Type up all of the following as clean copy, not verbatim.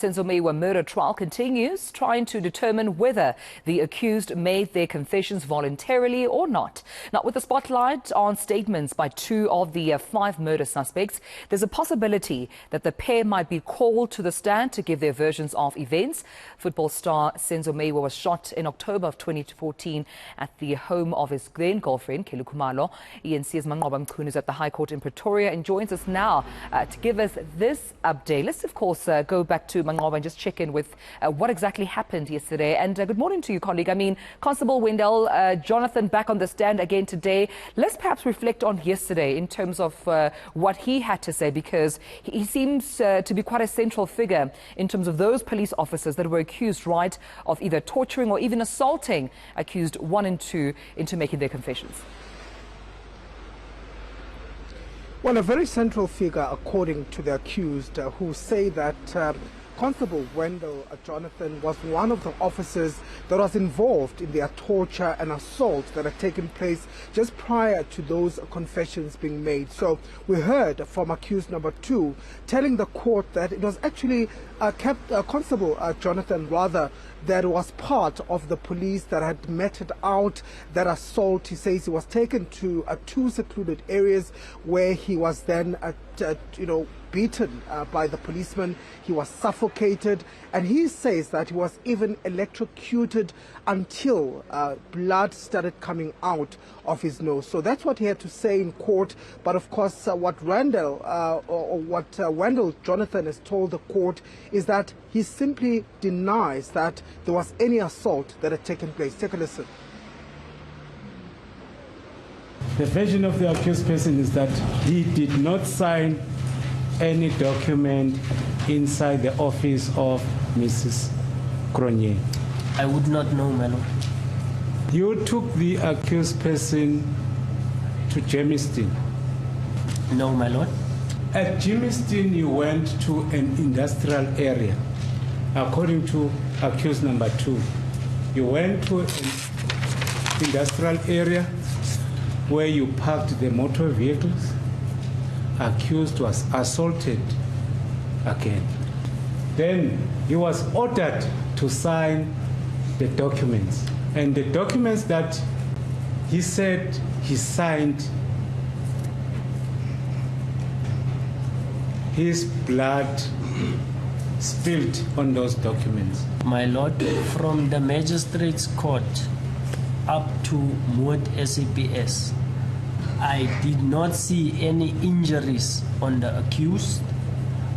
Senzo Meyiwa murder trial continues, trying to determine whether the accused made their confessions voluntarily or not. Now, with the spotlight on statements by two of the 5 murder suspects, there's a possibility that the pair might be called to the stand to give their versions of events. Football star Senzo Meyiwa was shot in October of 2014 at the home of his then-girlfriend, Khumalo. eNCA's Manqoba Mchunu is at the High Court in Pretoria and joins us now to give us this update. Let's, of course, go back to Manqoba and just check in with what exactly happened yesterday. And good morning to you, colleague. I mean, Constable Wendell, Jonathan back on the stand again today. Let's perhaps reflect on yesterday in terms of what he had to say, because he seems to be quite a central figure in terms of those police officers that were accused, right, of either torturing or even assaulting accused 1 and 2 into making their confessions. Well, a very central figure, according to the accused, who say that Constable Wendell Jonathan was one of the officers that was involved in their torture and assault that had taken place just prior to those confessions being made. So we heard from accused number 2 telling the court that it was actually Constable Jonathan, rather, that was part of the police that had meted out that assault. He says he was taken to 2 secluded areas where he was then beaten by the policeman. He was suffocated, and he says that he was even electrocuted until blood started coming out of his nose. So that's what he had to say in court. But of course, what Wendell Jonathan has told the court is that he simply denies that there was any assault that had taken place. Take a listen. The version of the accused person is that he did not sign any document inside the office of Mrs. Cronje. I would not know, my lord. You took the accused person to Jamestown? No, my lord. At Jamestown, you went to an industrial area. According to accused number 2, you went to an industrial area where you parked the motor vehicles. Accused was assaulted again. Then he was ordered to sign the documents. And the documents that he said he signed, his blood spilled on those documents. My lord, from the magistrate's court up to Mood SAPS, I did not see any injuries on the accused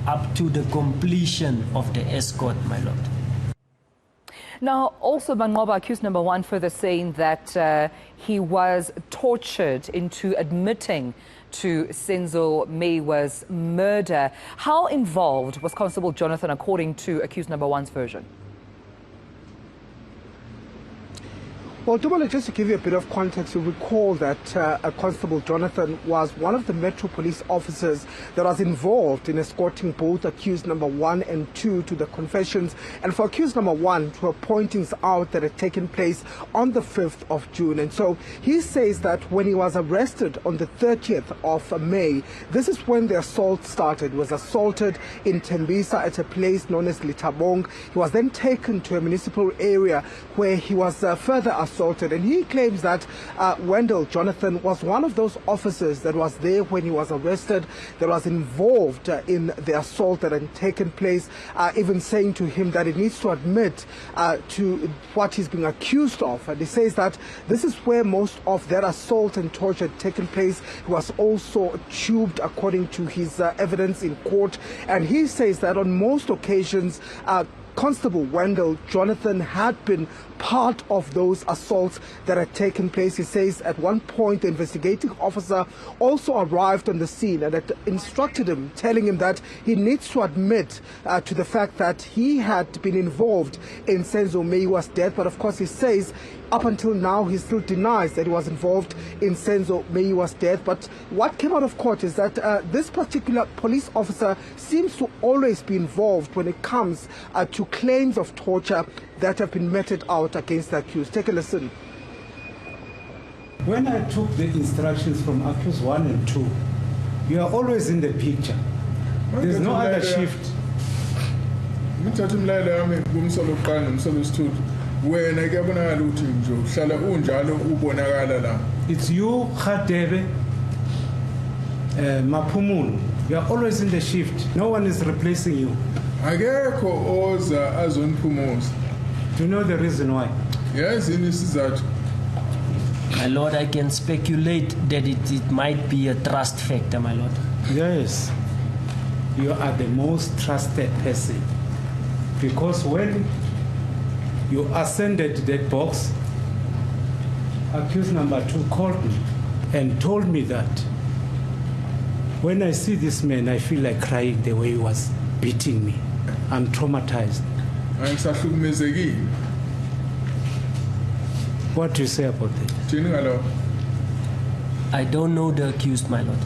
up to the completion of the escort, my lord. Now, also Manqoba, accused number 1, further saying that he was tortured into admitting to Senzo Meyiwa's murder. How involved was Constable Jonathan, according to accused number 1's version? Well, Dumala, just to give you a bit of context, you recall that Constable Jonathan was one of the Metro Police officers that was involved in escorting both accused number 1 and 2 to the confessions, and for accused number 1 to a pointings out that had taken place on the 5th of June. And so he says that when he was arrested on the 30th of May, this is when the assault started. He was assaulted in Tembisa at a place known as Litabong. He was then taken to a municipal area where he was further assaulted. And he claims that Wendell Jonathan was one of those officers that was there when he was arrested, that was involved in the assault that had taken place, even saying to him that he needs to admit to what he's being accused of. And he says that this is where most of that assault and torture had taken place. He was also tubed, according to his evidence in court. And he says that on most occasions, Constable Wendell Jonathan had been part of those assaults that had taken place. He says at one point the investigating officer also arrived on the scene and had instructed him, telling him that he needs to admit to the fact that he had been involved in Senzo Meyiwa's death. But of course, he says up until now he still denies that he was involved in Senzo Meyiwa's death. But what came out of court is that this particular police officer seems to always be involved when it comes to claims of torture that have been meted out against the accused. Take a listen. When I took the instructions from accused 1 and 2, you are always in the picture. There's no other shift. ngithatha umlayelo wami kumsolo oqala nomsolo wesithupha wena kuyabonakala ukuthi nje uhlala unjalo ubonakala la. It's you, Khadebe, Mapumul. You are always in the shift. No one is replacing you. Akekho oza azoniphumuza. Do you know the reason why? Yes, inisizathu. My Lord, I can speculate that it might be a trust factor, my Lord. Yes. You are the most trusted person. Because when you ascended that box, accused number 2 called me and told me that when I see this man, I feel like crying the way he was beating me. I'm traumatized. Angisahlukumezekile. What do you say about that? Thini ngalokho? I don't know the accused, my Lord.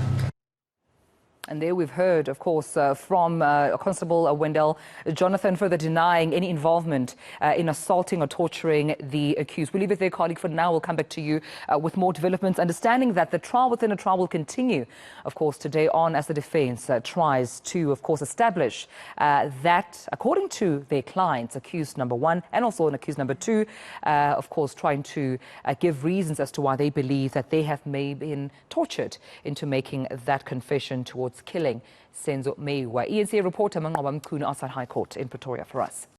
And there we've heard, of course, from Constable Wendell Jonathan further denying any involvement in assaulting or torturing the accused. We'll leave it there, colleague, for now. We'll come back to you with more developments, understanding that the trial within a trial will continue, of course, today on as the defense tries to, of course, establish that, according to their clients, accused number 1 and also an accused number 2, of course, trying to give reasons as to why they believe that they have maybe been tortured into making that confession towards killing Senzo Meyiwa. eNCA reporter Manqoba Mchunu outside High Court in Pretoria for us.